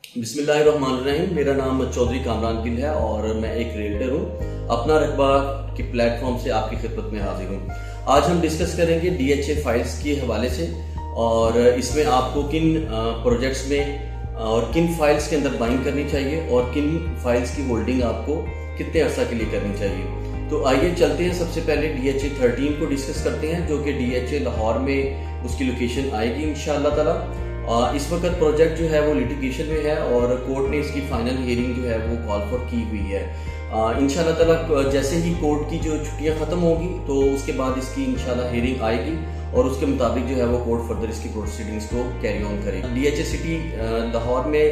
बिस्मिल्लाहिर्रहमानिर्रहीम। मेरा नाम चौधरी कामरान गिल है और मैं एक रियल्टर हूँ। अपना रकबा के प्लेटफॉर्म से आपकी खिदमत में हाजिर हूँ। आज हम डिस्कस करेंगे DHA फाइल्स के हवाले से और इसमें आपको किन प्रोजेक्ट्स में और किन फाइल्स के अंदर बाइंग करनी चाहिए और किन फाइल्स की होल्डिंग आपको कितने अर्सा के लिए करनी चाहिए। तो आइए चलते हैं, सबसे पहले DHA 13 को डिस्कस करते हैं, जो कि DHA लाहौर में उसकी लोकेशन आएगी इंशाअल्लाह ताला। इस वक्त प्रोजेक्ट जो है वो लिटिगेशन में है और कोर्ट ने इसकी फाइनल हियरिंग जो है वो कॉल फॉर की हुई है। इंशाल्लाह ताला जैसे ही कोर्ट की जो छुट्टियां ख़त्म होगी तो उसके बाद इसकी इंशाल्लाह हियरिंग आएगी और उसके मुताबिक जो है वो कोर्ट फर्दर इसकी प्रोसीडिंग्स को कैरी ऑन करेगी। DHA सिटी लाहौर में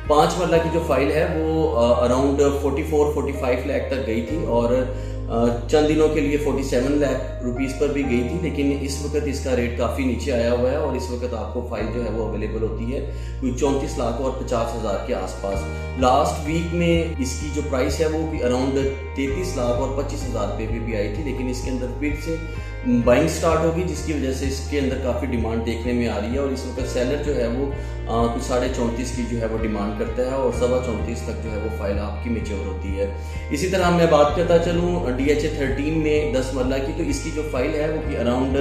5 मरला की जो फाइल है वो अराउंड 44-45 लाख तक गई थी और चंद दिनों के लिए 47 लाख रुपीस पर भी गई थी, लेकिन इस वक्त इसका रेट काफ़ी नीचे आया हुआ है और इस वक्त आपको फाइल जो है वो अवेलेबल होती है कोई 34 लाख और 50 हज़ार के आसपास। लास्ट वीक में इसकी जो प्राइस है वो अराउंड 33 लाख और 25 हज़ार रुपये पे भी आई थी, लेकिन इसके अंदर फिर से बाइंग स्टार्ट होगी जिसकी वजह से इसके अंदर काफ़ी डिमांड देखने में आ रही है और इस वक्त सेलर जो है वो कुछ 34.5 की जो है वो डिमांड करता है और 34.25 तक जो है वो फाइल आपकी मेच्योर होती है। इसी तरह मैं बात करता चलूँ DHA 13 में 10 मरला की, तो इसकी जो फाइल है वो कि अराउंड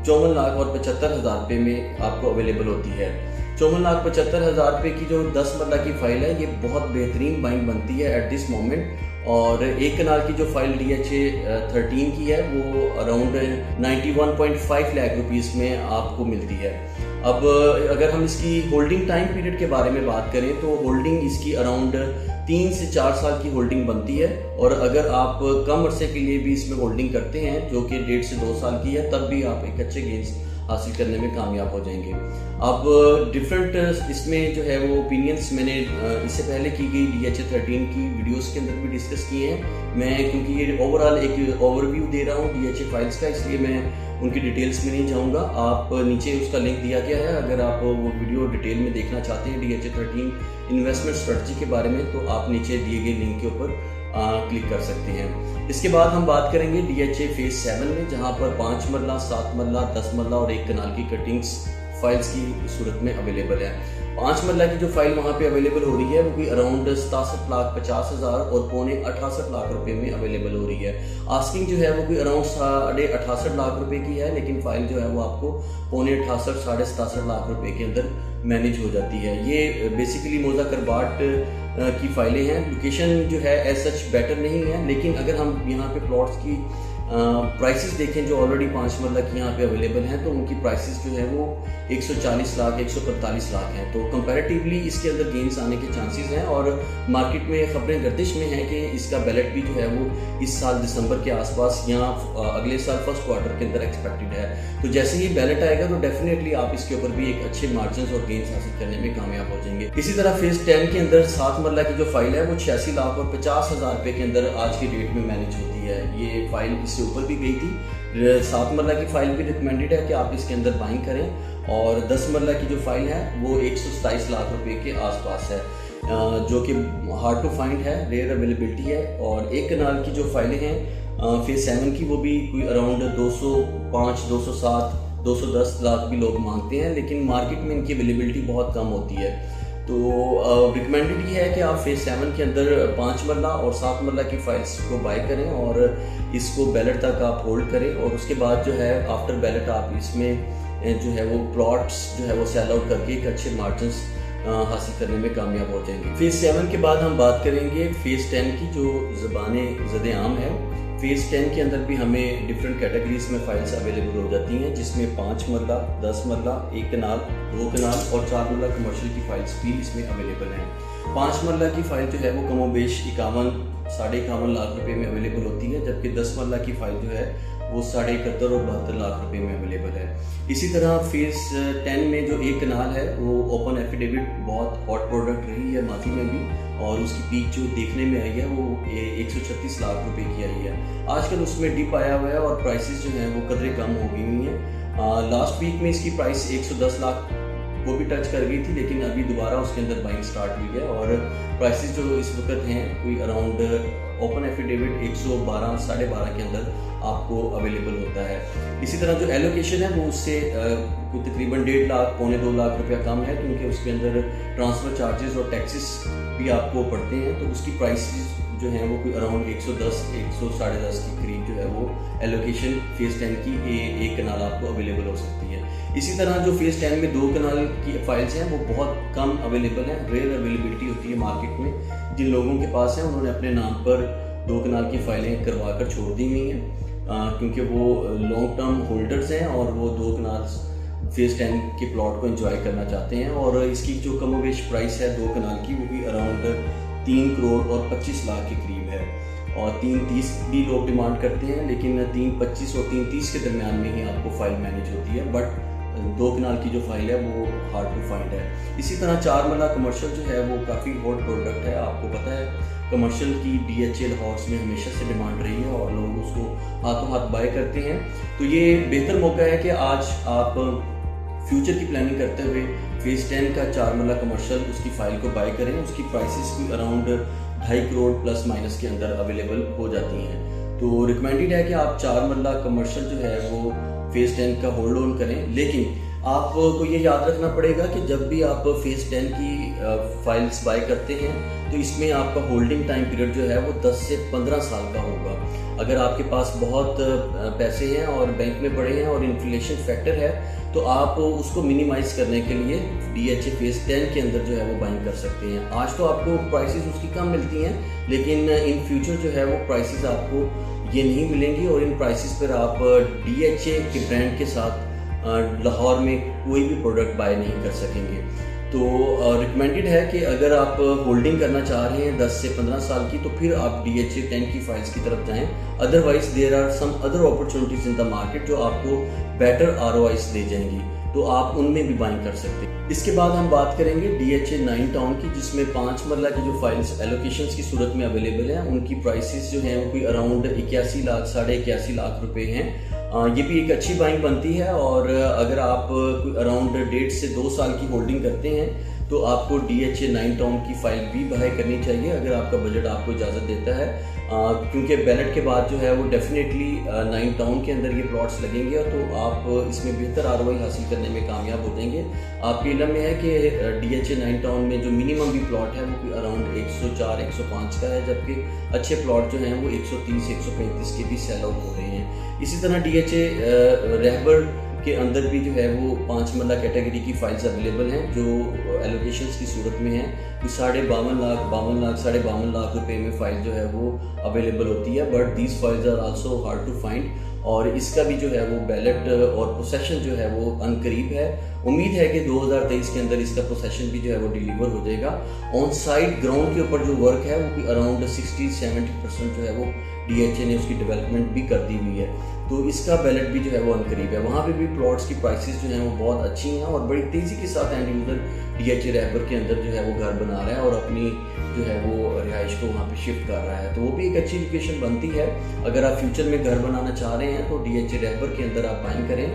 54 लाख और 75 हज़ार रुपये में आपको अवेलेबल होती है। 54 लाख 75 हज़ार रुपये की जो 10 मरला की फाइल है ये बहुत बेहतरीन बाइंग बनती है एट दिस मोमेंट। और एक कनाल की जो फाइल DHA 13 की है वो अराउंड 91.5 लाख रुपीस में आपको मिलती है। अब अगर हम इसकी होल्डिंग टाइम पीरियड के बारे में बात करें तो होल्डिंग इसकी अराउंड 3 से 4 साल की होल्डिंग बनती है और अगर आप कम अरसे के लिए भी इसमें होल्डिंग करते हैं जो कि 1.5 से 2 साल की है, तब भी आप एक अच्छे गेन्स हासिल करने में कामयाब हो जाएंगे। अब डिफरेंट इसमें जो है वो ओपिनियंस मैंने इससे पहले की गई DHA 13 की वीडियोस के अंदर भी डिस्कस किए हैं। मैं क्योंकि ये ओवरऑल एक ओवरव्यू दे रहा हूँ DHA फाइल्स का, इसलिए मैं उनकी डिटेल्स में नहीं जाऊँगा। आप नीचे उसका लिंक दिया गया है, अगर आप वो वीडियो डिटेल में देखना चाहते हैं DHA 13 इन्वेस्टमेंट स्ट्रेटजी के बारे में तो आप नीचे दिए गए लिंक के ऊपर क्लिक कर सकते हैं। इसके बाद हम बात करेंगे DHA फेज 7 में, जहां पर 5 मरला, 7 मरला, 10 मरला और 1 कनाल की कटिंग्स फाइल्स की सूरत में अवेलेबल है। 5 मरला की जो फाइल वहां पे अवेलेबल हो रही है वो भी अराउंड 67 लाख 50 हज़ार और 68 लाख रुपए में अवेलेबल हो रही है। आस्किंग जो है वो भी अराउंड 68 लाख रुपए की है, लेकिन फाइल जो है वो आपको 68 67 लाख रुपए के अंदर मैनेज हो जाती है। ये बेसिकली मोजा करबाट की फाइलें हैं। लोकेशन जो है एज सच बेटर नहीं है, लेकिन अगर हम यहाँ पे प्लॉट्स की प्राइसेस देखें जो ऑलरेडी 5 मरला की यहाँ पे अवेलेबल हैं तो उनकी प्राइसेस जो है वो 140 लाख 145 लाख हैं, तो कंपैरेटिवली इसके अंदर गेन्स आने के चांसेस हैं और मार्केट में खबरें गर्दिश में हैं कि इसका बैलेट भी जो है वो इस साल दिसंबर के आसपास या अगले साल फर्स्ट क्वार्टर के अंदर एक्सपेक्टेड है। तो जैसे ही बैलेट आएगा तो डेफिनेटली आप इसके ऊपर भी एक अच्छे मार्जिन और गेन्स हासिल करने में कामयाब हो जाएंगे। इसी तरह फेज 10 के अंदर 7 मरला की जो फाइल है वो 86 लाख और 50 हज़ार रुपये के अंदर आज की डेट में मैनेज होती है। ये फाइल इससे ऊपर भी गई थी। 7 मरला की फाइल भी रिकमेंडेड है कि आप इसके अंदर बाइंग करें और 10 मरला की जो फाइल है वो 127 लाख रुपए के आसपास है, जो कि हार्ड टू फाइंड है, रेयर अवेलेबिलिटी है। और 1 कनाल की जो फाइलें हैं फेज 7 की वो भी कोई अराउंड 205 207 210 लाख भी लोग मांगते हैं, लेकिन मार्केट में इनकी अवेलेबिलिटी बहुत कम होती है। तो रिकमेंडेड ये है कि आप फेज 7 के अंदर 5 मरला और 7 मरला की फाइल्स को बाय करें और इसको बैलेट तक आप होल्ड करें और उसके बाद जो है आफ्टर बैलेट आप इसमें जो है वो प्लॉट्स जो है वो सेल आउट करके एक अच्छे मार्जिन्स हासिल करने में कामयाब हो जाएंगे। फेज 7 के बाद हम बात करेंगे फेज 10 की, जो ज़बाने ज़द-ए-आम है। फेज 10 के अंदर भी हमें डिफरेंट कैटेगरीज में फाइल्स अवेलेबल हो जाती हैं, जिसमें 5 मरला, 10 मरला, 1 कनाल, 2 कनाल और 4 मरला कमर्शियल की फाइल्स भी इसमें अवेलेबल हैं। 5 मरला की फाइल जो है वो कमोबेश 51-51.5 लाख रुपए में अवेलेबल होती है, जबकि 10 मरला की फाइल जो है वो 71.5 और 72 लाख रुपए में अवेलेबल है। इसी तरह फेज 10 में जो 1 कनाल है वो ओपन एफिडेविट बहुत हॉट प्रोडक्ट रही है माजी में भी, और उसकी पीक जो देखने में आई है वो 136 लाख रुपए की आई है। आजकल उसमें डिप आया हुआ है और प्राइसेस जो हैं वो कदरे कम हो गई हुई हैं। लास्ट वीक में इसकी प्राइस 110 लाख वो भी टच कर गई थी, लेकिन अभी दोबारा उसके अंदर बाइंग स्टार्ट हुई है और प्राइसेस जो इस वक्त हैं कोई अराउंड ओपन एफिडेविट 112 साढ़े 12 के अंदर आपको अवेलेबल होता है। इसी तरह जो एलोकेशन है वो उससे तकरीबन 1.5 लाख पौने 2 लाख रुपया कम है, क्योंकि उसके अंदर ट्रांसफ़र चार्जेस और टैक्सेस भी आपको पड़ते हैं, तो उसकी प्राइसेस जो हैं वो कोई अराउंड 110 110 के करीब जो है वो एलोकेशन फेज़ 10 की एक कनाल आपको अवेलेबल हो सकती है। इसी तरह जो फेज़ 10 में 2 कनाल की फाइल्स हैं वो बहुत कम अवेलेबल हैं, रेयर अवेलेबिलिटी होती है मार्केट में। जिन लोगों के पास है उन्होंने अपने नाम पर 2 कनाल की फाइलें करवा कर छोड़ दी हुई हैं, क्योंकि वो लॉन्ग टर्म होल्डर्स हैं और वो 2 कनाल फेज़ 10 के प्लॉट को एंजॉय करना चाहते हैं। और इसकी जो कमोवेश प्राइस है 2 कनाल की वो भी अराउंड 3 करोड़ और 25 लाख के करीब है, और 3.30 भी लोग डिमांड करते हैं, लेकिन 3.25 और 3.30 के दरमियान में ही आपको फाइल मैनेज होती है। बट 2 कनाल की जो फाइल है वो हार्ड टू फाइंड है। इसी तरह 4 मरला कमर्शियल जो है वो काफ़ी हॉट प्रोडक्ट है। आपको पता है कमर्शियल की DHA लाहौर में हमेशा से डिमांड रही है और लोग उसको हाथों हाथ बाय करते हैं। तो ये बेहतर मौका है कि आज आप फ्यूचर की प्लानिंग करते हुए फेज़ 10 का 4 मरला कमर्शियल उसकी फ़ाइल को बाय करें। उसकी प्राइसेस भी अराउंड 2.5 करोड़ प्लस माइनस के अंदर अवेलेबल हो जाती हैं। तो रिकमेंडेड है कि आप 4 मरला कमर्शियल जो है वो फेज़ 10 का होल्ड ऑन करें, लेकिन आपको ये याद रखना पड़ेगा कि जब भी आप फेज़ 10 की फाइल्स बाय करते हैं तो इसमें आपका होल्डिंग टाइम पीरियड जो है वो 10 से 15 साल का होगा। अगर आपके पास बहुत पैसे हैं और बैंक में पड़े हैं और इन्फ्लेशन फैक्टर है तो आप उसको मिनिमाइज करने के लिए DHA फेज़ 10 के अंदर जो है वो बाइंग कर सकते हैं। आज तो आपको प्राइसेस उसकी कम मिलती हैं, लेकिन इन फ्यूचर जो है वो प्राइसेस आपको ये नहीं मिलेंगी और इन प्राइसेस पर आप DHA के ब्रांड के साथ लाहौर में कोई भी प्रोडक्ट बाय नहीं कर सकेंगे। तो रिकमेंडेड है कि अगर आप होल्डिंग करना चाह रहे हैं 10 से 15 साल की तो फिर आप DHA 10 की फाइल्स की तरफ जाएं। Otherwise there are some other opportunities in the market जो आपको बेटर ROIs दे जाएंगी, तो आप उनमें भी बाइंग कर सकते हैं। इसके बाद हम बात करेंगे DHA 9 टाउन की, जिसमें 5 मरला की जो फाइल्स एलोकेशंस की सूरत में अवेलेबल हैं। उनकी प्राइसेस जो हैं वो कोई अराउंड 81 लाख साढ़े 81 लाख रुपए हैं। ये भी एक अच्छी बाइंग बनती है, और अगर आप कोई अराउंड 1.5 से 2 साल की होल्डिंग करते हैं तो आपको DHA 9 टाउन की फाइल भी बाय करनी चाहिए अगर आपका बजट आपको इजाज़त देता है, क्योंकि बैलेट के बाद जो है वो डेफिनेटली 9 टाउन के अंदर ये प्लॉट्स लगेंगे तो आप इसमें बेहतर ROI हासिल करने में कामयाब हो जाएंगे। आपके इल्म में है कि DHA 9 टाउन में जो मिनिमम भी प्लॉट है वो कोई अराउंड 104 105 का है, जबकि अच्छे प्लॉट जो हैं वो 130 135 के भी सेल आउट हो रहे हैं। इसी तरह DHA रहबर के अंदर भी जो है वो 5 मरला कैटेगरी की फाइल्स अवेलेबल हैं जो एलोकेशंस की सूरत में हैं। तो 52 लाख साढ़े 52 लाख रुपए में फाइल जो है वो अवेलेबल होती है, but these files are also hard to find, और इसका भी जो है वो बैलेट और प्रोसेशन जो है वो अनकरीब है। उम्मीद है कि 2023 के अंदर इसका प्रोसेशन भी जो है वो डिलीवर हो जाएगा। ऑन साइड ग्राउंड के ऊपर जो वर्क है वो भी अराउंड 60-70% जो है वो DHA ने उसकी डेवलपमेंट भी कर दी हुई है, तो इसका बैलेट भी जो है वो अनकरीब है। वहाँ पे भी प्लॉट्स की प्राइसेस जो हैं वो बहुत अच्छी हैं और बड़ी तेज़ी के साथ एंड यूज़र DHA रहबर के अंदर जो है वो घर बना रहा है और अपनी जो है वो रिहाइश को वहाँ पे शिफ्ट कर रहा है, तो वो भी एक अच्छी लोकेशन बनती है। अगर आप फ्यूचर में घर बनाना चाह रहे हैं तो DHA रहबर के अंदर आप बाइंग करें।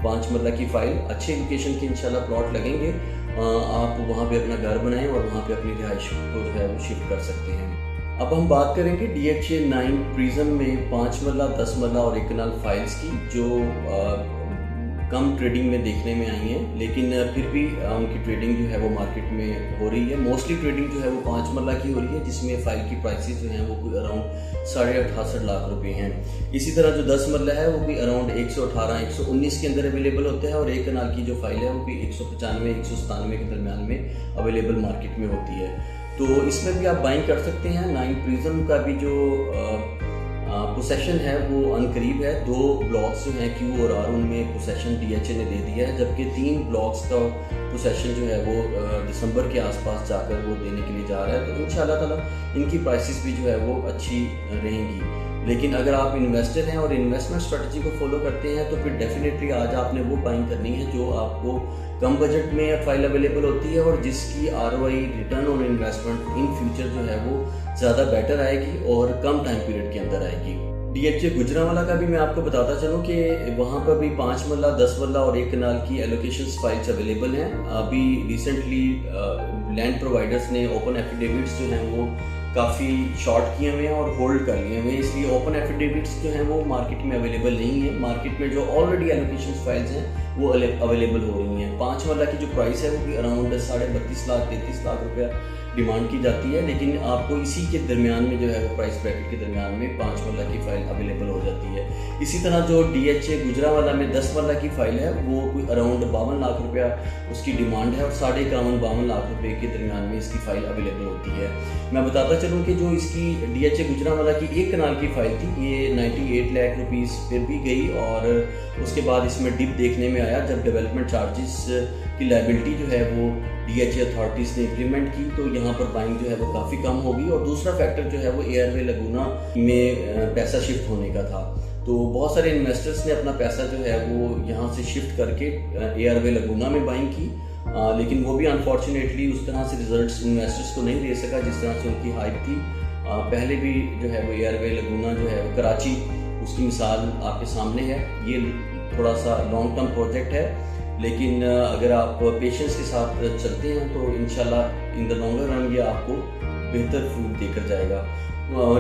5 मरला की फाइल अच्छे लोकेशन के इंशाल्लाह प्लॉट लगेंगे, आप वहाँ पे अपना घर बनाएं और वहाँ पे अपनी रिहाइश को जो है वो शिफ्ट कर सकते हैं। अब हम बात करेंगे DHA 9 प्रिज्म में 5 मरला 10 मरला और 1 कनाल फाइल्स की, जो कम ट्रेडिंग में देखने में आई हैं, लेकिन फिर भी उनकी ट्रेडिंग जो है वो मार्केट में हो रही है। मोस्टली ट्रेडिंग जो है वो 5 मरला की हो रही है, जिसमें फाइल की प्राइसेस जो हैं वो कोई अराउंड 68.5 लाख रुपए हैं। इसी तरह जो 10 मरला है वो भी अराउंड 118-119 के अंदर अवेलेबल होता है, और 1 कनाल की जो फाइल है वो भी 195-197 के दरमियान में अवेलेबल मार्केट में होती है, तो इसमें भी आप बाइंग कर सकते हैं। 9 प्रिज्म का भी जो पोसेशन है वो अनकरीब है। 2 ब्लॉक्स जो हैं Q और R उनमें पोसेशन DHA ने दे दिया है, जबकि 3 ब्लॉक्स का पोसेशन जो है वो दिसंबर के आसपास जाकर वो देने के लिए जा रहा है, तो इंशाल्लाह ताला इनकी प्राइसेस भी जो है वो अच्छी रहेंगी। लेकिन अगर आप इन्वेस्टर हैं और इन्वेस्टमेंट स्ट्रेटजी को फॉलो करते हैं तो फिर डेफिनेटली आज आपने वो बाइंग करनी है जो आपको कम बजट में फाइल अवेलेबल होती है और जिसकी ROI return on investment in future जो है वो ज़्यादा बेटर आएगी और कम टाइम पीरियड के अंदर आएगी। DHA गुजरांवाला का भी मैं आपको बताता चलूँ कि वहाँ पर भी 5 मरला 10 मरला और 1 कनाल की एलोकेशंस फाइल्स अवेलेबल हैं। अभी रिसेंटली लैंड प्रोवाइडर्स ने ओपन एफिडेविट्स जो हैं वो काफ़ी शॉर्ट किए हुए हैं और होल्ड कर लिए हुए हैं, इसलिए ओपन एफिडेविट्स जो हैं वो मार्केट में अवेलेबल नहीं है। मार्केट में जो ऑलरेडी एलोकेशन फाइल्स हैं वो अवेलेबल हो रही हैं। 5 मरला की जो प्राइस है वो भी अराउंड 32.5 लाख 33 लाख रुपया डिमांड की जाती है, लेकिन आपको इसी के दरमियान में जो है वो प्राइस ब्रैकेट के दरमियान में 5 मरला की फ़ाइल अवेलेबल हो जाती है। इसी तरह जो DHA गुजरांवाला में 10 मरला की फ़ाइल है वो कोई अराउंड 52 लाख रुपया उसकी डिमांड है और 51.5 लाख रुपये के दरमियान में इसकी फ़ाइल अवेलेबल होती है। मैं बताता चलूँ कि जो इसकी DHA गुजरांवाला की 1 कनाल की फ़ाइल थी ये 98 लाख रुपीज़ पर भी गई और उसके बाद इसमें डिप देखने में आया जब डेवलपमेंट चार्जेस की लायबिलिटी जो है वो DHA अथॉरिटीज़ ने इम्प्लीमेंट की, तो यहाँ पर बाइंग जो है वो काफ़ी कम होगी। और दूसरा फैक्टर जो है वो एयरवे लगूना में पैसा शिफ्ट होने का था, तो बहुत सारे इन्वेस्टर्स ने अपना पैसा जो है वो यहाँ से शिफ्ट करके एयरवे लगूना में बाइंग की, लेकिन वो भी अनफॉर्चुनेटली उस तरह से रिजल्ट्स इन्वेस्टर्स को नहीं दे सका जिस तरह से उनकी हाइप थी। पहले भी जो है वो एयरवे लगूना जो है कराची, उसकी मिसाल आपके सामने है। ये थोड़ा सा लॉन्ग टर्म प्रोजेक्ट है, लेकिन अगर आप पेशेंस के साथ चलते हैं तो इंशाल्लाह इन द लॉन्गर रन ये आपको बेहतर फ्रूट देकर जाएगा।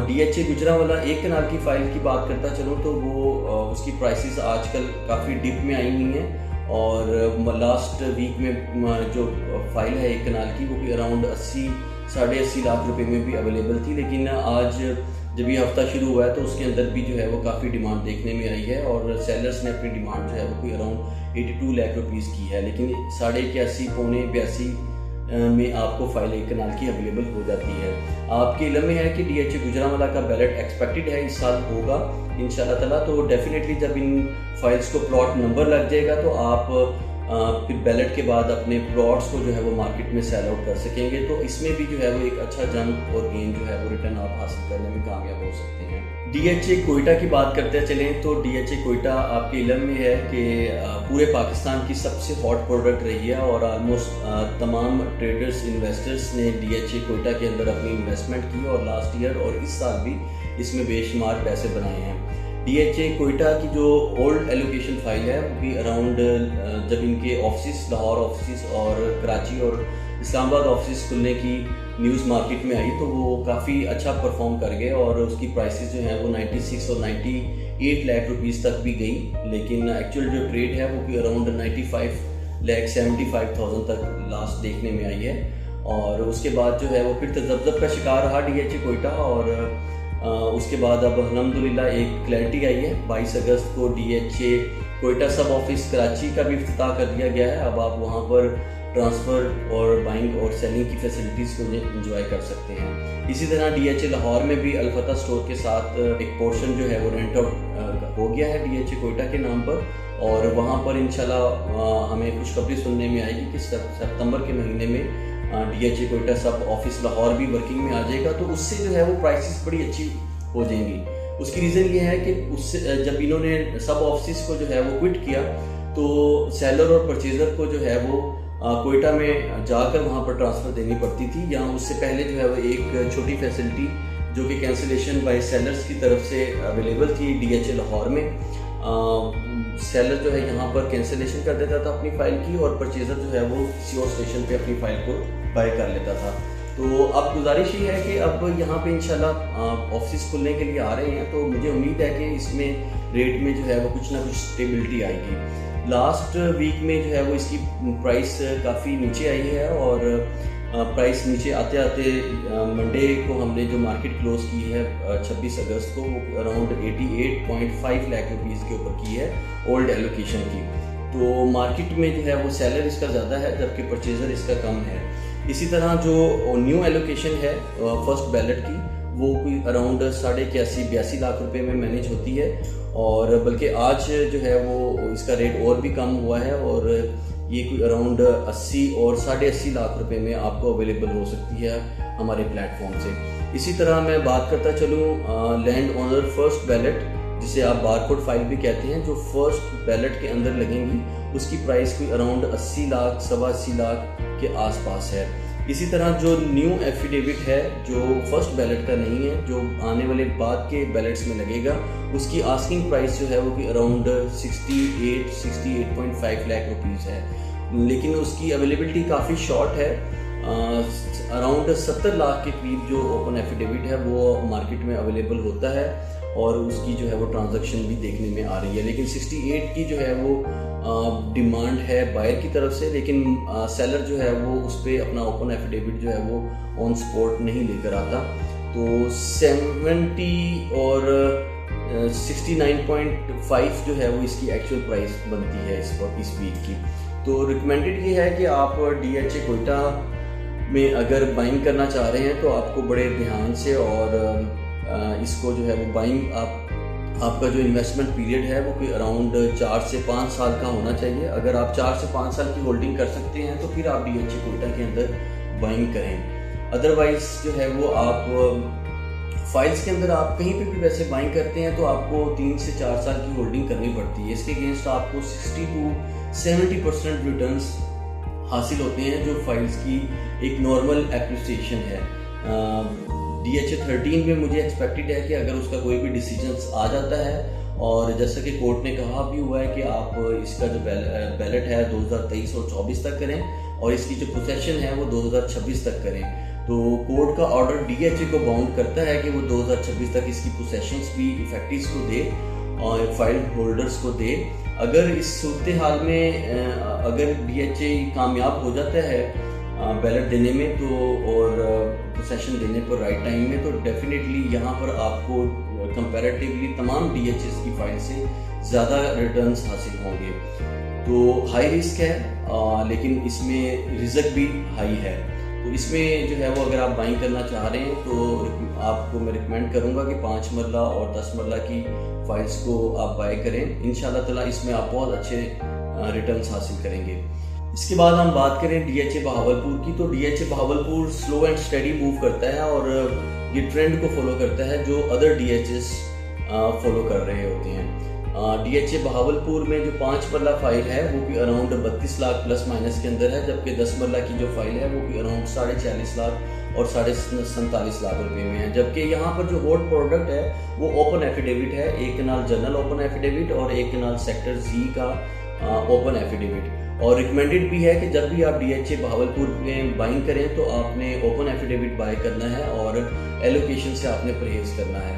DHA गुजरांवाला 1 कनाल की फ़ाइल की बात करता चलूँ तो वो उसकी प्राइसेस आजकल काफ़ी डिप में आई हुई हैं और लास्ट वीक में जो फ़ाइल है 1 कनाल की वो भी अराउंड 80-80.5 लाख रुपए में भी अवेलेबल थी, लेकिन आज जब ये हफ्ता शुरू हुआ है तो उसके अंदर भी जो है वो काफ़ी डिमांड देखने में आई है और सेलर्स ने अपनी डिमांड जो है वो कोई अराउंड 82 लाख रुपीज़ की है, लेकिन 81.5-82 में आपको फ़ाइल 1 कनाल की अवेलेबल हो जाती है। आपके इल्म में है कि DHA गुजरांवाला का बैलेट एक्सपेक्टेड है इस साल होगा इंशाल्लाह ताला, तो डेफिनेटली जब इन फाइल्स को प्लॉट नंबर लग जाएगा तो आप फिर बैलेट के बाद अपने प्लॉट्स को जो है वो मार्केट में सेल आउट कर सकेंगे, तो इसमें भी जो है वो एक अच्छा जंप और गेन जो है वो रिटर्न आप हासिल करने में कामयाब हो सकते हैं। DHA कोयटा की बात करते चलें तो DHA कोयटा आपके इल्म में है कि पूरे पाकिस्तान की सबसे हॉट प्रोडक्ट रही है और आलमोस्ट तमाम ट्रेडर्स इन्वेस्टर्स ने DHA कोयटा के अंदर अपनी इन्वेस्टमेंट की और लास्ट ईयर और इस साल भी इसमें बेशुमार पैसे बनाए हैं। DHA कोयटा की जो ओल्ड एलोकेशन फाइल है वो भी अराउंड जब इनके ऑफिस लाहौर ऑफिस और कराची और इस्लामाबाद ऑफिस खुलने की न्यूज़ मार्केट में आई तो वो काफ़ी अच्छा परफॉर्म कर गए और उसकी प्राइसेस जो हैं वो 96 और 98 लाख रुपीज़ तक भी गई, लेकिन एक्चुअल जो ट्रेड है वो भी अराउंड 95,75,000 तक लास्ट देखने में आई है। और उसके बाद जो है वो फिर तजब्जब का शिकार रहा DHA कोयटा और उसके बाद अब अल्हम्दुलिल्लाह एक क्लैरिटी आई है। 22 अगस्त को DHA कोयटा सब ऑफिस कराची का भी इफ्तिताह कर दिया गया है। अब आप वहाँ पर ट्रांसफ़र और बाइंग और सेलिंग की फैसिलिटीज़ को एंजॉय कर सकते हैं। इसी तरह DHA लाहौर में भी अलफता स्टोर के साथ एक पोर्शन जो है वो रेंट आउट हो गया है DHA कोयटा के नाम पर और वहाँ पर इंशाल्लाह हमें खुशखबरी सुनने में आएगी कि सितंबर के महीने में DHA कोयटा सब ऑफिस लाहौर भी वर्किंग में आ जाएगा, तो उससे जो है वो प्राइसेस बड़ी अच्छी हो जाएंगी। उसकी रीज़न ये है कि उससे जब इन्होंने सब ऑफिस को जो है वो क्विट किया तो सेलर और परचेज़र को जो है वो कोयटा में जाकर वहाँ पर ट्रांसफ़र देनी पड़ती थी। यहाँ उससे पहले जो है वो एक छोटी फैसिलिटी जो कि कैंसिलेशन बाय सेलर्स की तरफ से अवेलेबल थी DHA लाहौर में। सेलर जो है यहाँ पर कैंसिलेशन कर देता था अपनी फ़ाइल की और परचेज़र जो है वो किसी और स्टेशन पे अपनी फ़ाइल को बाय कर लेता था। तो अब गुजारिश ये है कि अब यहाँ पे इंशाल्लाह ऑफिस खुलने के लिए आ रहे हैं, तो मुझे उम्मीद है कि इसमें रेट में जो है वो कुछ ना कुछ स्टेबिलिटी आएगी। लास्ट वीक में जो है वो इसकी प्राइस काफ़ी नीचे आई है और प्राइस नीचे आते आते मंडे को हमने जो मार्केट क्लोज की है 26 अगस्त को वो अराउंड 88.5 लाख रुपीज़ के ऊपर की है ओल्ड एलोकेशन की। तो मार्केट में जो है वो सेलर इसका ज़्यादा है जबकि परचेज़र इसका कम है। इसी तरह जो न्यू एलोकेशन है फर्स्ट बैलेट की वो कोई अराउंड 81-82 लाख रुपए में मैनेज होती है और बल्कि आज जो है वो इसका रेट और भी कम हुआ है और ये कोई अराउंड 80 और 80.5 लाख रुपए में आपको अवेलेबल हो सकती है हमारे प्लेटफॉर्म से। इसी तरह मैं बात करता चलूँ लैंड ओनर फर्स्ट बैलेट जिसे आप बारकोड फाइल भी कहते हैं, जो फर्स्ट बैलेट के अंदर लगेंगी उसकी प्राइस कोई अराउंड 80 लाख 80 लाख के आसपास है। इसी तरह जो न्यू एफिडेविट है जो फर्स्ट बैलेट का नहीं है, जो आने वाले बाद के बैलेट्स में लगेगा, उसकी आस्किंग प्राइस जो है वो कि अराउंड 68.5 लाख रुपीज़ है, लेकिन उसकी अवेलेबिलिटी काफ़ी शॉर्ट है। अराउंड 70 लाख के करीब जो ओपन एफिडेविट है वो मार्केट में अवेलेबल होता है और उसकी जो है वो ट्रांजैक्शन भी देखने में आ रही है। लेकिन 68 की जो है वो डिमांड है बायर की तरफ से, लेकिन सेलर जो है वो उस पर अपना ओपन एफिडेविट जो है वो ऑन स्पॉट नहीं लेकर आता। तो 70 और 69.5 जो है वो इसकी एक्चुअल प्राइस बनती है इस वीक की। तो रिकमेंडेड ये है कि आप DHA कोयटा में अगर बाइंग करना चाह रहे हैं तो आपको बड़े ध्यान से और इसको जो है वो बाइंग आपका जो इन्वेस्टमेंट पीरियड है वो कोई अराउंड 4 से 5 साल का होना चाहिए। अगर आप 4 से 5 साल की होल्डिंग कर सकते हैं तो फिर आप DHA कोयटा के अंदर बाइंग करें। अदरवाइज जो है वो आप फाइल्स के अंदर आप कहीं पे भी वैसे बाइंग करते हैं तो आपको 3 से 4 साल की होल्डिंग करनी पड़ती है। इसके अगेंस्ट आपको 60 to 70% रिटर्न्स हासिल होते हैं जो फाइल्स की एक नॉर्मल एप्रिसिएशन है। DHA 13 में मुझे एक्सपेक्टेड है कि अगर उसका कोई भी डिसीजंस आ जाता है और जैसा कि कोर्ट ने कहा भी हुआ है कि आप इसका जो बैलेट है 2023 और 24 तक करें और इसकी जो पोसेशन है वो 2026 तक करें। तो कोर्ट का ऑर्डर DHA को बाउंड करता है कि वो 2026 तक इसकी पोसेशंस भी इफेक्टिव्स को दे और फाइल होल्डर्स को दे। अगर इस सूरत हाल में अगर DHA कामयाब हो जाता है बैलेट देने में तो और पोसेशन देने पर राइट टाइम में, तो डेफिनेटली यहाँ पर आपको कंपैरेटिवली तमाम DHAs की फाइल से ज़्यादा रिटर्न्स हासिल होंगे। तो हाई रिस्क है लेकिन इसमें रिस्क भी हाई है। तो इसमें जो है वो अगर आप बाइंग करना चाह रहे हैं तो आपको मैं रिकमेंड करूँगा कि 5 मरला और 10 मरला की फाइल्स को आप बाय करें। इंशाल्लाह ताला इसमें आप बहुत अच्छे रिटर्न्स हासिल करेंगे। इसके बाद हम बात करें DHA बहावलपुर की, तो DHA Bahawalpur slow and study move करता है और ये ट्रेंड को फॉलो करता है जो अदर DHAs फॉलो कर रहे होते हैं। DHA बहावलपुर में जो 5 मरला फाइल है वो भी अराउंड 32 लाख प्लस माइनस के अंदर है, जबकि 10 मरला की जो फाइल है वो भी अराउंड 46.5 लाख और 47 लाख रुपए में है। जबकि यहाँ पर जो हॉट प्रोडक्ट है वो ओपन एफिडेविट है, एक कनाल जनरल ओपन एफिडेविट और एक कनाल सेक्टर Z का ओपन एफिडेविट। और रिकमेंडेड भी है कि जब भी आप DHA बहावलपुर में बाइंग करें तो आपने ओपन एफिडेविट बाय करना है और एलोकेशन से आपने परहेज करना है।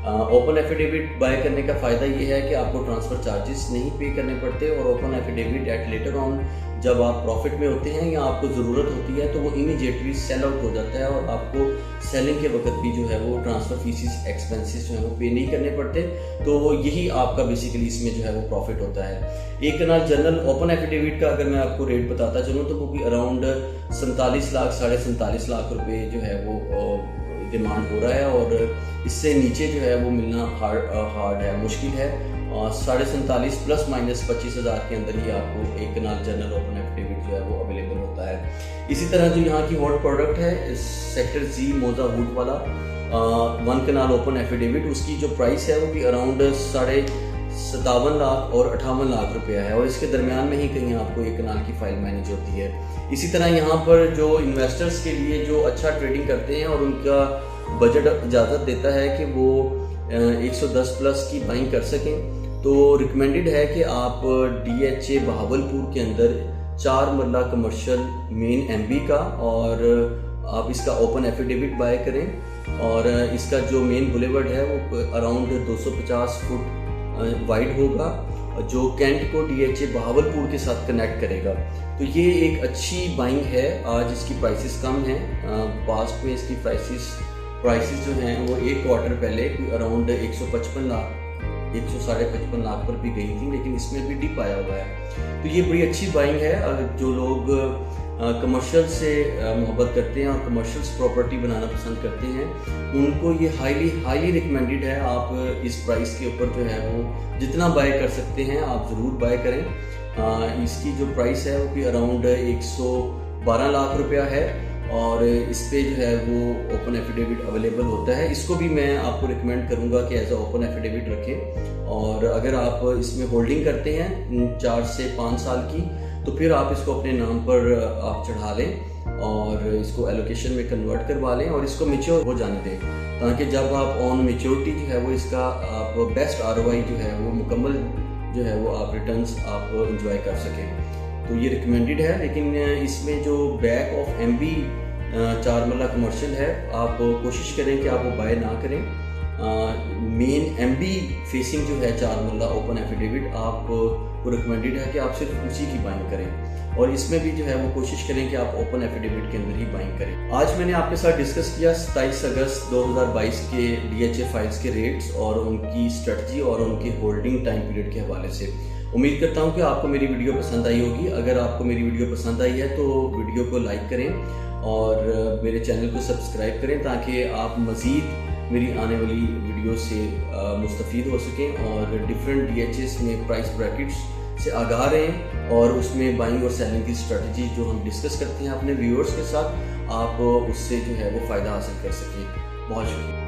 ओपन एफिडेविट बाय करने का फ़ायदा ये है कि आपको ट्रांसफ़र चार्जेस नहीं पे करने पड़ते और open affidavit at later on जब आप प्रॉफिट में होते हैं या आपको ज़रूरत होती है तो वो इमीडिएटली सेल आउट हो जाता है और आपको सेलिंग के वक्त भी जो है वो ट्रांसफ़र फीसिस एक्सपेंसेस जो है वो पे नहीं करने पड़ते। तो यही आपका बेसिकली इसमें जो है वो प्रॉफिट होता है। एक कनाल जनरल ओपन एफिडेविट का अगर मैं आपको रेट बताता चलूँ तो वो भी अराउंड 47 लाख 47.5 लाख रुपये जो है वो डिमांड हो रहा है और इससे नीचे जो है वो मिलना हार्ड है, मुश्किल है। और 47.5 प्लस माइनस 25,000 के अंदर ही आपको एक कनाल जनरल ओपन एफिडेविट जो है वो अवेलेबल होता है। इसी तरह जो यहाँ की हॉट प्रोडक्ट है सेक्टर Z मोजा वुड वाला 1 कनाल ओपन एफिडेविट, उसकी जो प्राइस है वो भी अराउंड 57 लाख और 58 लाख रुपया है और इसके दरमियान में ही कहीं आपको एक कनाल की फाइल मैनेज होती है। इसी तरह यहाँ पर जो इन्वेस्टर्स के लिए जो अच्छा ट्रेडिंग करते हैं और उनका बजट इजाज़त देता है कि वो 110 प्लस की बाइंग कर सकें, तो रिकमेंडेड है कि आप DHA बहावलपुर के अंदर 4 मरला कमर्शियल मेन MB का और आप इसका ओपन एफिडेविट बाय करें और इसका जो मेन बुलेवर्ड है वो अराउंड 250 फुट वाइड होगा जो कैंट को DHA बहावलपुर के साथ कनेक्ट करेगा। तो ये एक अच्छी बाइंग है। आज इसकी प्राइसेस कम हैं, पास्ट में इसकी प्राइसेस जो हैं वो एक क्वार्टर पहले अराउंड 155 लाख 155 लाख पर भी गई थी, लेकिन इसमें भी डिप आया हुआ है। तो ये बड़ी अच्छी बाइंग है। जो लोग कमर्शियल से मोहब्बत करते हैं और कमर्शियल्स प्रॉपर्टी बनाना पसंद करते हैं उनको ये हाईली रिकमेंडेड है। आप इस प्राइस के ऊपर जो है वो जितना बाय कर सकते हैं आप ज़रूर बाय करें। इसकी जो प्राइस है वो भी अराउंड 112 लाख रुपया है और इस पे जो है वो ओपन एफिडेविट अवेलेबल होता है। इसको भी मैं आपको रिकमेंड करूंगा कि एज अ ओपन एफिडेविट रखें और अगर आप इसमें होल्डिंग करते हैं 4 से 5 साल की तो फिर आप इसको अपने नाम पर आप चढ़ा लें और इसको एलोकेशन में कन्वर्ट करवा लें और इसको मैच्योर हो जाने दें, ताकि जब आप ऑन मैच्योरिटी जो है वो इसका आप बेस्ट ROI जो है वो मुकम्मल जो है वो आप रिटर्न्स आप इंजॉय कर सकें। तो ये रिकमेंडेड है, लेकिन इसमें जो बैक ऑफ MB 4 मरला कमर्शियल है, आप कोशिश करें कि आप वो बाय ना करें। मेन MB फेसिंग जो है 4 मरला ओपन एफिडेविट आपको रिकमेंडेड है कि आप सिर्फ उसी की बाइंग करें, और इसमें भी जो है वो कोशिश करें कि आप ओपन एफिडेविट के अंदर ही बाइंग करें। आज मैंने आपके साथ डिस्कस किया 27 अगस्त 2022 के DHA फाइल्स के रेट्स और उनकी स्ट्रेटजी और उनके होल्डिंग टाइम पीरियड के हवाले से। उम्मीद करता हूँ कि आपको मेरी वीडियो पसंद आई होगी। अगर आपको मेरी वीडियो पसंद आई है तो वीडियो को लाइक करें और मेरे चैनल को सब्सक्राइब करें, ताकि आप मज़ीद मेरी आने वाली वीडियो से मुस्तफ़ीद हो सकें और डिफरेंट DHAs में प्राइस ब्रैकेट्स से आगाह रहें, और उसमें बाइंग और सेलिंग की स्ट्रेटजी जो हम डिस्कस करते हैं अपने व्यूअर्स के साथ, आप उससे जो है वो फ़ायदा हासिल कर सकें। बहुत शुक्रिया।